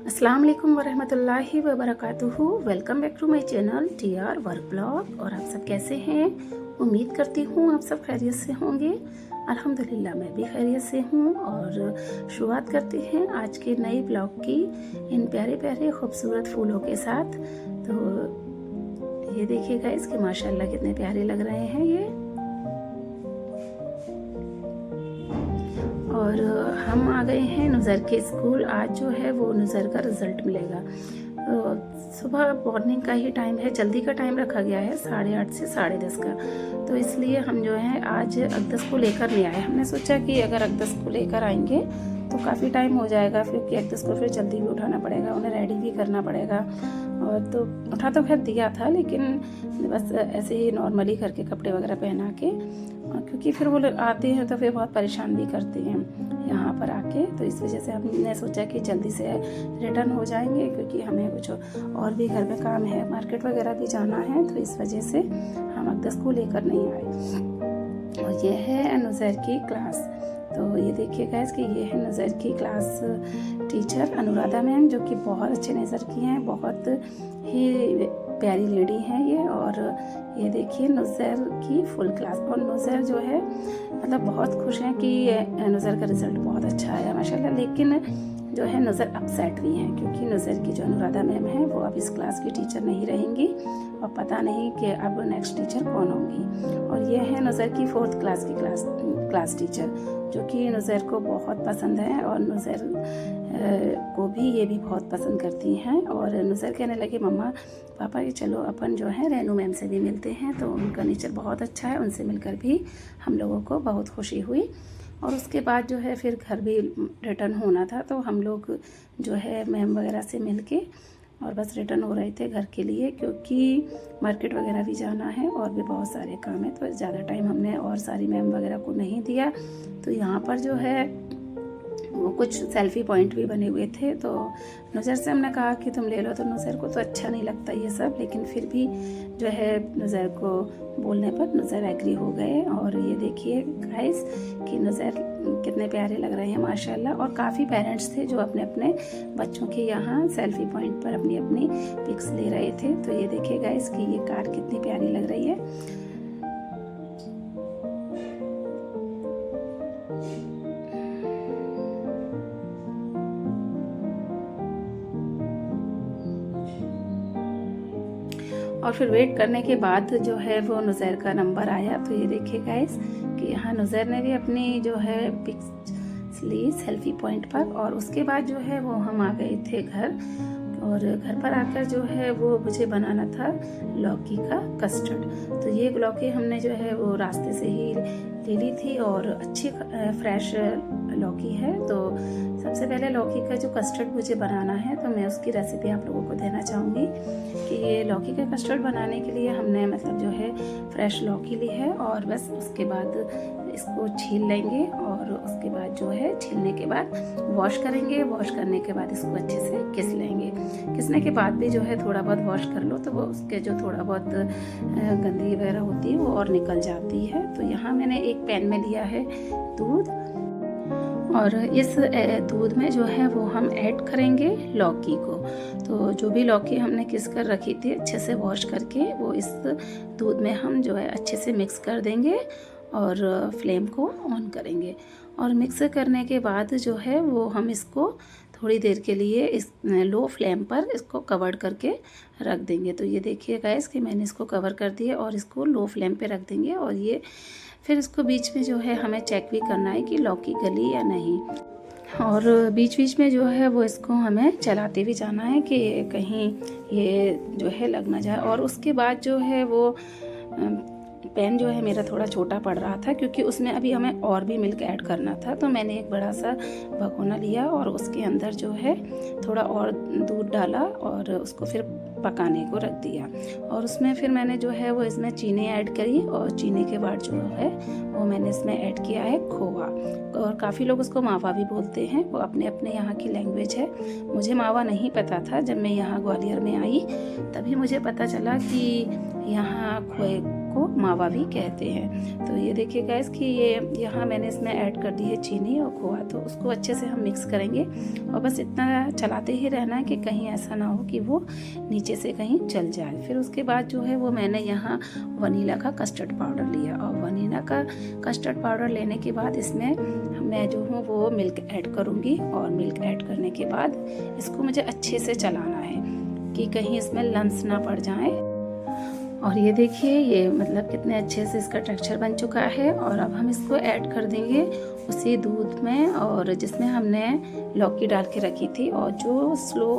अस्सलाम वालेकुम वरहमतुल्लाहि वबरकातुहू। Welcome back to my channel TR work blog. और आप सब कैसे हैं? उम्मीद करती हूँ आप सब खैरियत से होंगे। अल्हम्दुलिल्लाह मैं भी खैरियत से हूँ। और शुरुआत करते हैं आज के नए ब्लॉग की इन प्यारे प्यारे खूबसूरत फूलों के साथ। तो ये देखिएगा इसके माशाल्लाह कितने प्यारे लग रहे हैं ये। और हम आ गए हैं नुज़र के स्कूल। आज जो है वो नुज़र का रिज़ल्ट मिलेगा। तो सुबह मॉर्निंग का ही टाइम है, जल्दी का टाइम रखा गया है 8:30 से 10:30 का। तो इसलिए हम जो है आज अक़दस को लेकर नहीं आए। हमने सोचा कि अगर अक़दस को लेकर आएंगे तो काफ़ी टाइम हो जाएगा, क्योंकि अक़दस को फिर जल्दी भी उठाना पड़ेगा, उन्हें रेडी भी करना पड़ेगा। और तो उठा तो खैर दिया था, लेकिन बस ऐसे ही नॉर्मली करके कपड़े वगैरह पहना के, क्योंकि फिर वो लोग आते हैं तो फिर बहुत परेशान भी करते हैं यहाँ पर आके। तो इस वजह से हमने सोचा कि जल्दी से रिटर्न हो जाएंगे, क्योंकि हमें कुछ और भी घर में काम है, मार्केट वगैरह भी जाना है। तो इस वजह से हम अक़दस को लेकर नहीं आए। और ये है नुज़र की क्लास। तो ये देखिए गाइस कि ये है नुज़र की क्लास टीचर अनुराधा मैम, जो कि बहुत अच्छे नज़र की हैं, बहुत ही प्यारी लेडी हैं ये। और ये देखिए नुज़र की फुल क्लास। और नुज़र जो है मतलब बहुत खुश हैं कि नुज़र का रिज़ल्ट बहुत अच्छा आया माशाल्लाह। लेकिन जो है नुज़र अपसेट भी हैं, क्योंकि नुज़र की जो अनुराधा मैम है वो अब इस क्लास की टीचर नहीं रहेंगी, और पता नहीं कि अब नेक्स्ट टीचर कौन होगी। और ये है नुज़र की 4th क्लास की क्लास टीचर, जो कि नुज़र को बहुत पसंद है, और नुज़र को भी ये भी बहुत पसंद करती हैं। और नुज़र कहने लगे मम्मा पापा ये चलो अपन जो है रेनू मैम से भी मिलते हैं। तो उनका नेचर बहुत अच्छा है, उनसे मिलकर भी हम लोगों को बहुत खुशी हुई। और उसके बाद जो है फिर घर भी रिटर्न होना था, तो हम लोग जो है मैम वगैरह से मिलके और बस रिटर्न हो रहे थे घर के लिए, क्योंकि मार्केट वगैरह भी जाना है और भी बहुत सारे काम है। तो ज़्यादा टाइम हमने और सारी मैम वगैरह को नहीं दिया। तो यहाँ पर जो है वो कुछ सेल्फ़ी पॉइंट भी बने हुए थे। तो नुज़र से हमने कहा कि तुम ले लो, तो नुज़र को तो अच्छा नहीं लगता ये सब, लेकिन फिर भी जो है नुज़र को बोलने पर नुज़र एग्री हो गए। और ये देखिए गाइस कि नुज़र कितने प्यारे लग रहे हैं माशाल्लाह। और काफ़ी पेरेंट्स थे जो अपने अपने बच्चों के यहाँ सेल्फ़ी पॉइंट पर अपनी अपनी पिक्स ले रहे थे। तो ये देखिए गाइस कि ये कार कितनी प्यारी लग रही है। और फिर वेट करने के बाद जो है वो नुज़ैर का नंबर आया। तो ये देखिए गाइस कि यहाँ नुज़ैर ने भी अपनी जो है पिक्स ली सेल्फ़ी पॉइंट पर। और उसके बाद जो है वो हम आ गए थे घर। और घर पर आकर जो है वो मुझे बनाना था लौकी का कस्टर्ड। तो ये लौकी हमने जो है वो रास्ते से ही ले ली थी, और अच्छी फ्रेश लौकी है। तो सबसे पहले लौकी का जो कस्टर्ड मुझे बनाना है, तो मैं उसकी रेसिपी आप लोगों को देना चाहूँगी। कि ये लौकी का कस्टर्ड बनाने के लिए हमने मतलब जो है फ्रेश लौकी ली है, और बस उसके बाद इसको छील लेंगे। और उसके बाद जो है छीलने के बाद वॉश करेंगे। वॉश करने के बाद इसको अच्छे से घिस लेंगे। घिसने के बाद भी जो है थोड़ा बहुत वॉश कर लो तो वो उसके जो थोड़ा बहुत गंदगी वगैरह होती है वो और निकल जाती है। तो यहाँ मैंने एक पैन में लिया है दूध, और इस दूध में जो है वो हम ऐड करेंगे लौकी को। तो जो भी लौकी हमने घिस कर रखी थी अच्छे से वॉश करके, वो इस दूध में हम जो है अच्छे से मिक्स कर देंगे और फ्लेम को ऑन करेंगे। और मिक्स करने के बाद जो है वो हम इसको थोड़ी देर के लिए इस लो फ्लेम पर इसको कवर करके रख देंगे। तो ये देखिए गाइस कि मैंने इसको कवर कर दिया और इसको लो फ्लेम पे रख देंगे। और ये फिर इसको बीच में जो है हमें चेक भी करना है कि लौकी गली या नहीं। और बीच बीच में जो है वो इसको हमें चलाते भी जाना है कि कहीं ये जो है लग ना जाए। और उसके बाद जो है वो पैन जो है मेरा थोड़ा छोटा पड़ रहा था, क्योंकि उसमें अभी हमें और भी मिल्क ऐड करना था। तो मैंने एक बड़ा सा भगोना लिया और उसके अंदर जो है थोड़ा और दूध डाला और उसको फिर पकाने को रख दिया। और उसमें फिर मैंने जो है वो इसमें चीनी ऐड करी, और चीनी के बाद जो है वो मैंने इसमें ऐड किया है खोवा। और काफ़ी लोग उसको मावा भी बोलते हैं, वो अपने अपने यहाँ की लैंग्वेज है। मुझे मावा नहीं पता था, जब मैं यहाँ ग्वालियर में आई तभी मुझे पता चला कि यहाँ खोए को को मावा भी कहते हैं। तो ये देखिए गाइस कि ये यहाँ मैंने इसमें ऐड कर दी है चीनी और खोआ। तो उसको अच्छे से हम मिक्स करेंगे और बस इतना चलाते ही रहना है कि कहीं ऐसा ना हो कि वो नीचे से कहीं जल जाए। फिर उसके बाद जो है वो मैंने यहाँ वनीला का कस्टर्ड पाउडर लिया और वनीला का कस्टर्ड पाउडर लेने के बाद इसमें मैं जो हूँ वो मिल्क ऐड करूँगी और मिल्क ऐड करने के बाद इसको मुझे अच्छे से चलाना है कि कहीं इसमें लम्स ना पड़ जाए। और ये देखिए ये मतलब कितने अच्छे से इसका टेक्सचर बन चुका है। और अब हम इसको ऐड कर देंगे उसी दूध में और जिसमें हमने लौकी डाल के रखी थी और जो स्लो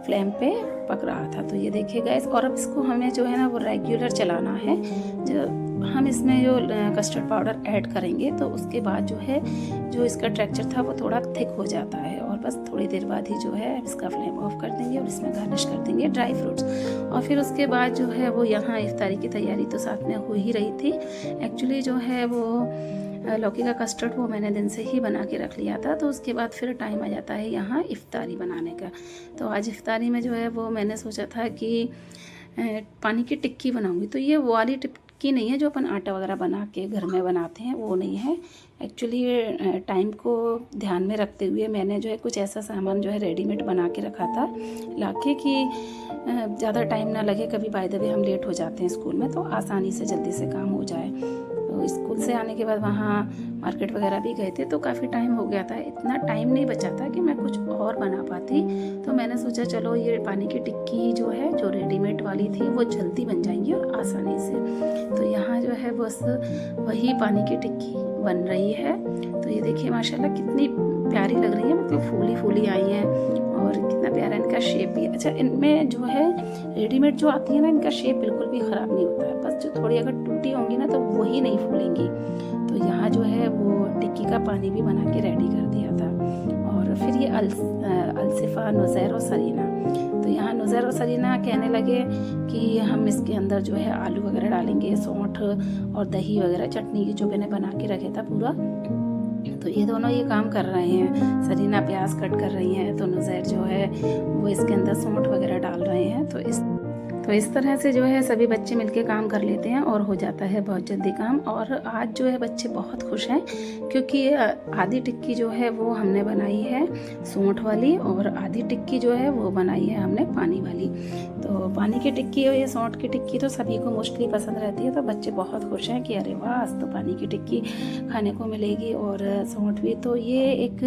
फ्लेम पे पक रहा था। तो ये देखिए गाइस, और अब इसको हमें जो है ना वो रेगुलर चलाना है। जो हम इसमें जो कस्टर्ड पाउडर ऐड करेंगे तो उसके बाद जो है जो इसका टेक्सचर था वो थोड़ा थिक हो जाता है और बस थोड़ी देर बाद ही जो है इसका फ्लेम ऑफ कर देंगे और इसमें गार्निश कर देंगे ड्राई फ्रूट्स। और फिर उसके बाद जो है वो यहाँ इफ्तारी की तैयारी तो साथ में हो ही रही थी। एक्चुअली जो है वो लौकी का कस्टर्ड वो मैंने दिन से ही बना के रख लिया था। तो उसके बाद फिर टाइम आ जाता है यहाँ इफ्तारी बनाने का। तो आज इफ्तारी में जो है वो मैंने सोचा था कि पानी की टिक्की बनाऊंगी। तो ये वो वाली टिक्की नहीं है जो अपन आटा वगैरह बना के घर में बनाते हैं, वो नहीं है। एक्चुअली टाइम को ध्यान में रखते हुए मैंने जो है कुछ ऐसा सामान जो है रेडीमेड बना के रखा था लाके कि ज़्यादा टाइम ना लगे। कभी बाय द वे हम लेट हो जाते हैं स्कूल में तो आसानी से जल्दी से काम हो जाए। तो स्कूल से आने के बाद वहाँ मार्केट वगैरह भी गए थे तो काफ़ी टाइम हो गया था। इतना टाइम नहीं बचा था कि मैं कुछ और बना पाती। तो मैंने सोचा चलो ये पानी की टिक्की जो है जो रेडीमेड वाली थी वो जल्दी बन जाएंगी और आसानी से। तो यहाँ जो है बस वही पानी की टिक्की बन रही है। तो ये देखिए माशाल्लाह कितनी प्यारी लग रही है, मतलब फूली फूली आई हैं और कितना प्यारा इनका शेप भी। अच्छा, इनमें जो है रेडीमेड जो आती है ना इनका शेप बिल्कुल भी ख़राब नहीं होता है, बस जो थोड़ी अगर टूटी होंगी ना तो वही नहीं फूलेंगी। तो यहाँ जो है वो टिक्की का पानी भी बना के रेडी कर दिया था। और फिर ये अलसिफ़ा, नुज़ैर और सरीना, तो यहाँ नुज़ैर और सरीना कहने लगे कि हम इसके अंदर जो है आलू वगैरह डालेंगे, सौंठ और दही वगैरह, चटनी की जो मैंने बना के रखे था पूरा। तो ये दोनों ये काम कर रहे हैं। सरीना प्याज कट कर रही हैं तो नुज़ैर जो है वो इसके अंदर सौंठ वगैरह डाल रहे हैं। तो इस तरह से जो है सभी बच्चे मिलके काम कर लेते हैं और हो जाता है बहुत जल्दी काम। और आज जो है बच्चे बहुत खुश हैं क्योंकि आधी टिक्की जो है वो हमने बनाई है सौंठ वाली और आधी टिक्की जो है वो बनाई है हमने पानी वाली। तो पानी की टिक्की और ये सौंठ की टिक्की तो सभी को मोस्टली पसंद रहती है। तो बच्चे बहुत खुश हैं कि अरे वाह, आज तो पानी की टिक्की खाने को मिलेगी और सौंठ भी। तो ये एक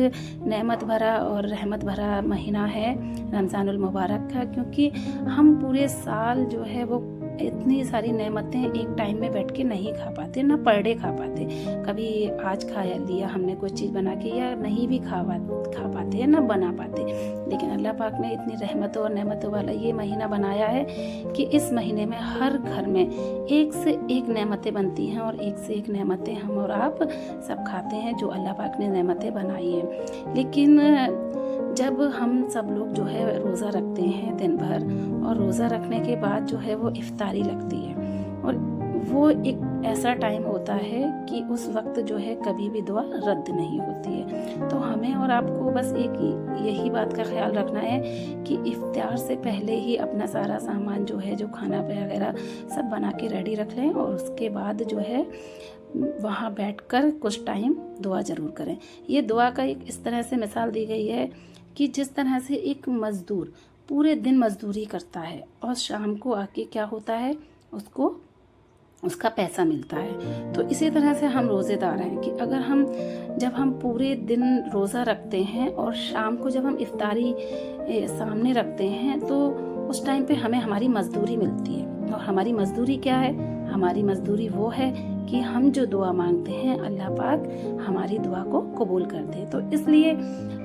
नेमत भरा और रहमत भरा महीना है रमज़ानुल मुबारक का, क्योंकि हम पूरे साल जो है वो इतनी सारी नेमतें एक टाइम में बैठ के नहीं खा पाते, ना पर डे खा पाते। कभी आज खा लिया हमने कुछ चीज़ बना के या नहीं भी खा पाते हैं, ना बना पाते। लेकिन अल्लाह पाक ने इतनी रहमतों और नेमतों वाला ये महीना बनाया है कि इस महीने में हर घर में एक से एक नेमतें बनती हैं और एक से एक नेमतें हम और आप सब खाते हैं जो अल्लाह पाक ने नेमतें बनाई हैं। लेकिन जब हम सब लोग जो है रोज़ा रखते हैं दिन भर और रोज़ा रखने के बाद जो है वो इफ्तारी लगती है और वो एक ऐसा टाइम होता है कि उस वक्त जो है कभी भी दुआ रद्द नहीं होती है। तो हमें और आपको बस एक यही बात का ख्याल रखना है कि इफ्तार से पहले ही अपना सारा सामान जो है जो खाना वगैरह सब बना के रेडी रख लें और उसके बाद जो है वहाँ बैठकर कुछ टाइम दुआ ज़रूर करें। ये दुआ का एक इस तरह से मिसाल दी गई है कि जिस तरह से एक मज़दूर पूरे दिन मज़दूरी करता है और शाम को आके क्या होता है उसको उसका पैसा मिलता है। तो इसी तरह से हम रोज़ेदार हैं कि अगर जब हम पूरे दिन रोज़ा रखते हैं और शाम को जब हम इफ्तारी सामने रखते हैं तो उस टाइम पे हमें हमारी मज़दूरी मिलती है। और हमारी मज़दूरी क्या है? हमारी मज़दूरी वो है कि हम जो दुआ मांगते हैं अल्लाह पाक हमारी दुआ को कबूल कर दे। तो इसलिए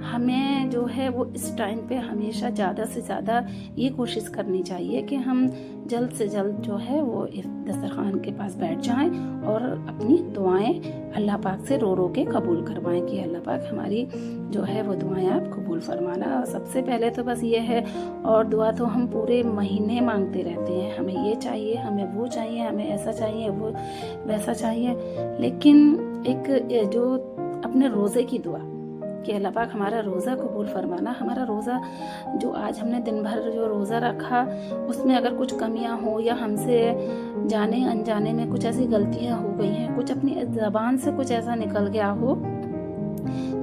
हमें जो है वो इस टाइम पे हमेशा ज़्यादा से ज़्यादा ये कोशिश करनी चाहिए कि हम जल्द से जल्द जो है वो दस्तरखान के पास बैठ जाएं और अपनी दुआएं अल्लाह पाक से रो रो के कबूल करवाएं कि अल्लाह पाक हमारी जो है वो दुआएं आप कबूल फरमाना। सबसे पहले तो बस ये है, और दुआ तो हम पूरे महीने मांगते रहते हैं, हमें ये चाहिए, हमें वो चाहिए, हमें ऐसा चाहिए, वो वैसा चाहिए। लेकिन एक जो अपने रोज़े की दुआ कि अल्लाह पाक हमारा रोज़ा कबूल फरमाना। हमारा रोज़ा जो आज हमने दिन भर जो रोज़ा रखा उसमें अगर कुछ कमियां हो या हमसे जाने अनजाने में कुछ ऐसी गलतियां हो गई हैं, कुछ अपनी ज़बान से कुछ ऐसा निकल गया हो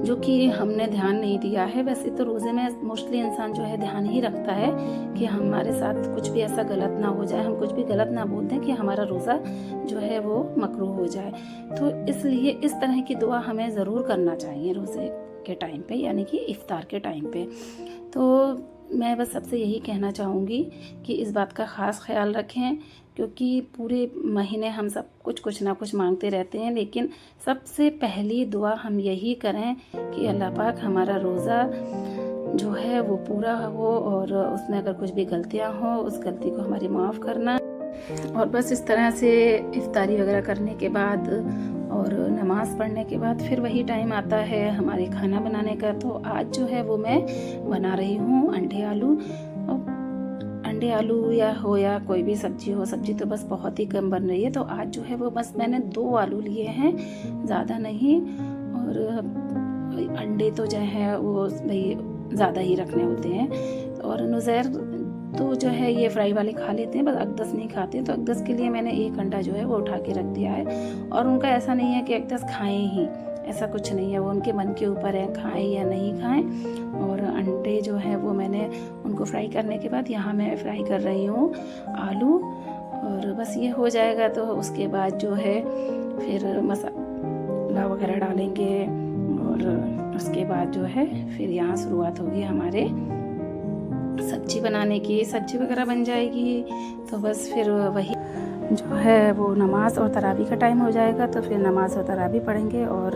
जो कि हमने ध्यान नहीं दिया है। वैसे तो रोज़े में मोस्टली इंसान जो है ध्यान ही रखता है कि हमारे साथ कुछ भी ऐसा गलत ना हो जाए, हम कुछ भी गलत ना बोल दें कि हमारा रोज़ा जो है वो मकरूह हो जाए। तो इसलिए इस तरह की दुआ हमें ज़रूर करना चाहिए रोज़े के टाइम पे, यानी कि इफ्तार के टाइम पे। तो मैं बस सबसे यही कहना चाहूँगी कि इस बात का ख़ास ख्याल रखें, क्योंकि पूरे महीने हम सब कुछ ना कुछ मांगते रहते हैं, लेकिन सबसे पहली दुआ हम यही करें कि अल्लाह पाक हमारा रोज़ा जो है वो पूरा हो और उसमें अगर कुछ भी गलतियां हो उस गलती को हमारी माफ़ करना। और बस इस तरह से इफ्तारी वगैरह करने के बाद और नमाज़ पढ़ने के बाद फिर वही टाइम आता है हमारे खाना बनाने का। तो आज जो है वो मैं बना रही हूँ अंडे आलू या कोई भी सब्जी हो। सब्जी तो बस बहुत ही कम बन रही है, तो आज जो है वो बस मैंने 2 आलू लिए हैं, ज़्यादा नहीं। और अंडे तो जो है वो भाई ज़्यादा ही रखने होते हैं। और नुज़ैर तो जो है ये फ्राई वाले खा लेते हैं, बस अकदस नहीं खाते। तो अकदस के लिए मैंने 1 अंडा जो है वो उठा के रख दिया है। और उनका ऐसा नहीं है कि अकदस खाएं ही, ऐसा कुछ नहीं है, वो उनके मन के ऊपर है खाएं या नहीं खाएं। और अंडे जो है वो मैंने उनको फ्राई करने के बाद यहाँ मैं फ्राई कर रही हूँ आलू। और बस ये हो जाएगा तो उसके बाद जो है फिर मसाला वगैरह डालेंगे और उसके बाद जो है फिर यहाँ शुरुआत होगी हमारे सब्जी बनाने की। सब्जी वगैरह बन जाएगी तो बस फिर वही जो है वो नमाज और तरावी का टाइम हो जाएगा, तो फिर नमाज और तरावी पढ़ेंगे। और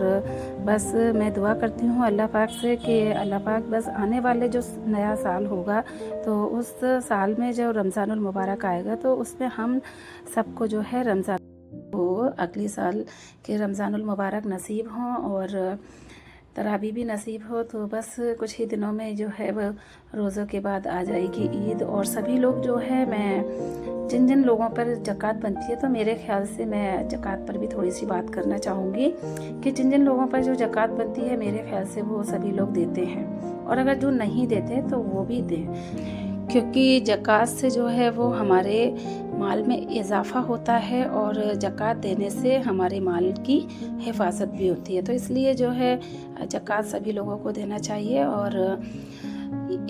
बस मैं दुआ करती हूँ अल्लाह पाक से कि अल्लाह पाक बस आने वाले जो नया साल होगा तो उस साल में जो रमज़ानुल मुबारक आएगा तो उसमें हम सबको जो है रमज़ान को अगले साल के रमज़ानुल मुबारक नसीब हों और तरावी भी नसीब हो। तो बस कुछ ही दिनों में जो है वो रोज़ों के बाद आ जाएगी ईद। और सभी लोग जो है, मैं जिन लोगों पर ज़कात बनती है तो मेरे ख्याल से मैं ज़कात पर भी थोड़ी सी बात करना चाहूँगी कि जिन लोगों पर जो ज़कात बनती है मेरे ख्याल से वो सभी लोग देते हैं, और अगर जो नहीं देते तो वो भी दें, क्योंकि ज़कात से जो है वो हमारे माल में इजाफ़ा होता है और ज़कात देने से हमारे माल की हिफाजत भी होती है। तो इसलिए जो है ज़कात सभी लोगों को देना चाहिए। और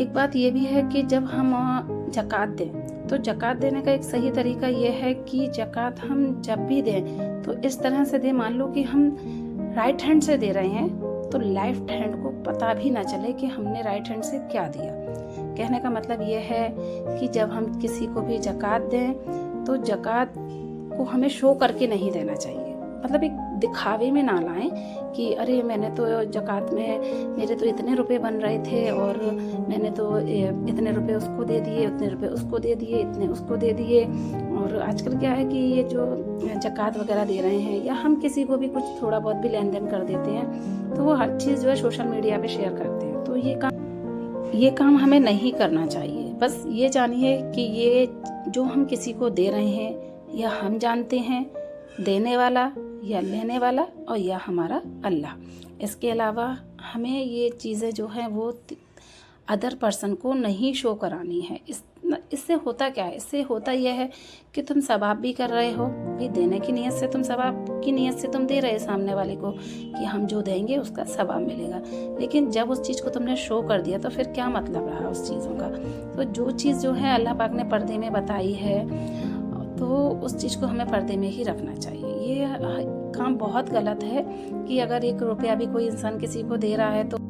एक बात ये भी है कि जब हम ज़कात दें तो ज़कात देने का एक सही तरीका ये है कि ज़कात हम जब भी दें तो इस तरह से दें, मान लो कि हम राइट हैंड से दे रहे हैं तो लेफ्ट हैंड को पता भी ना चले कि हमने राइट हैंड से क्या दिया। कहने का मतलब ये है कि जब हम किसी को भी ज़कात दें तो ज़कात को हमें शो करके नहीं देना चाहिए, मतलब एक दिखावे में ना लाएं कि अरे मैंने तो ज़कात में मेरे तो इतने रुपए बन रहे थे और मैंने तो इतने रुपए उसको दे दिए, उतने रुपए उसको दे दिए, इतने उसको दे दिए। और आजकल क्या है कि ये जो ज़कात वगैरह दे रहे हैं या हम किसी को भी कुछ थोड़ा बहुत भी लेन देन कर देते हैं तो वो हर चीज़ जो है सोशल मीडिया पे शेयर करते हैं। तो ये काम हमें नहीं करना चाहिए। बस ये जानिए कि ये जो हम किसी को दे रहे हैं या हम जानते हैं देने वाला या लेने वाला और या हमारा अल्लाह। इसके अलावा हमें ये चीज़ें जो हैं वो अदर पर्सन को नहीं शो करानी है। इससे होता क्या है, इससे होता यह है कि तुम सवाब भी कर रहे हो, भी देने की नीयत से तुम सवाब की नीयत से तुम दे रहे सामने वाले को कि हम जो देंगे उसका सवाब मिलेगा। लेकिन जब उस चीज़ को तुमने शो कर दिया तो फिर क्या मतलब रहा उस चीज़ों का। तो जो चीज़ जो है अल्लाह पाक ने पर्दे में बताई है तो उस चीज़ को हमें पर्दे में ही रखना चाहिए। ये काम बहुत गलत है कि अगर 1 रुपया भी कोई इंसान किसी को दे रहा है तो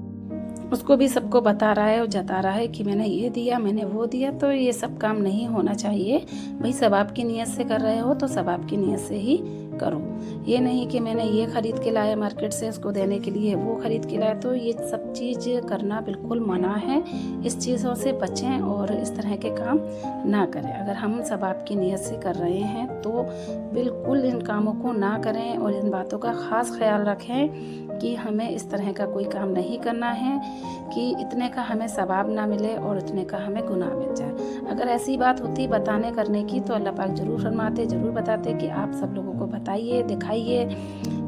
उसको भी सबको बता रहा है और जता रहा है कि मैंने ये दिया, मैंने वो दिया। तो ये सब काम नहीं होना चाहिए। भाई सवाब की नीयत से कर रहे हो तो सवाब की नीयत से ही करो। ये नहीं कि मैंने ये खरीद के लाया मार्केट से उसको देने के लिए, वो खरीद के लाया। तो ये सब चीज़ करना बिल्कुल मना है। इस चीज़ों से बचें और इस तरह के काम ना करें। अगर हम सवाब की नीयत से कर रहे हैं तो बिल्कुल इन कामों को ना करें और इन बातों का ख़ास ख्याल रखें कि हमें इस तरह का कोई काम नहीं करना है कि इतने का हमें सवाब ना मिले और इतने का हमें गुनाह मिल जाए। अगर ऐसी बात होती बताने करने की तो अल्लाह पाक ज़रूर फरमाते, ज़रूर बताते कि आप सब लोगों को बताइए, दिखाइए।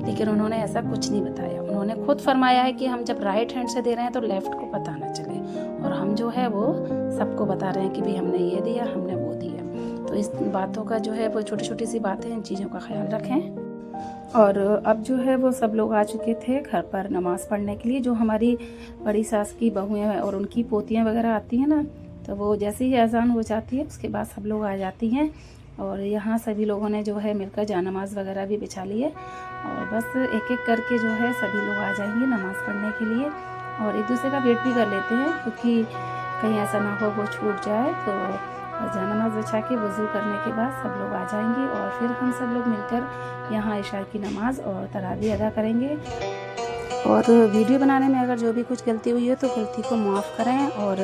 लेकिन उन्होंने ऐसा कुछ नहीं बताया। उन्होंने उन्होंने खुद फरमाया है कि हम जब राइट हैंड से दे रहे हैं तो लेफ़्ट को पता ना चले, और हम जो है वो सबको बता रहे हैं कि भाई हमने ये दिया, हमने वो दिया। तो इस बातों का जो है वो छोटी छोटी सी बातें, इन चीज़ों का ख्याल रखें। और अब जो है वो सब लोग आ चुके थे घर पर नमाज़ पढ़ने के लिए। जो हमारी बड़ी सास की बहुएँ और उनकी पोतियाँ वगैरह आती हैं ना, तो वो जैसे ही अज़ान हो जाती है उसके बाद सब लोग आ जाती हैं। और यहाँ सभी लोगों ने जो है मिलकर जानमाज़ वगैरह भी बिछा ली है, और बस एक एक करके जो है सभी लोग आ जाएंगे नमाज़ पढ़ने के लिए। और एक दूसरे का वेट भी कर लेते हैं, क्योंकि कहीं ऐसा ना हो वो छूट जाए। तो जानमाज़ बिछा के वज़ू करने के बाद सब लोग आ जाएंगे, और फिर हम सब लोग मिलकर यहाँ इशा की नमाज़ और तरावी अदा करेंगे। और वीडियो बनाने में अगर जो भी कुछ गलती हुई है तो गलती को माफ़ करें और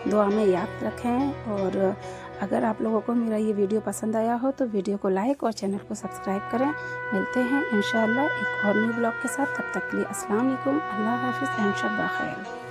दुआ में याद रखें। और अगर आप लोगों को मेरा ये वीडियो पसंद आया हो तो वीडियो को लाइक और चैनल को सब्सक्राइब करें। मिलते हैं इंशाअल्लाह एक और न्यू ब्लॉग के साथ। तब तक के लिए अस्सलाम वालेकुम, अल्लाह हाफ़िज़ एंड शब ब खैर।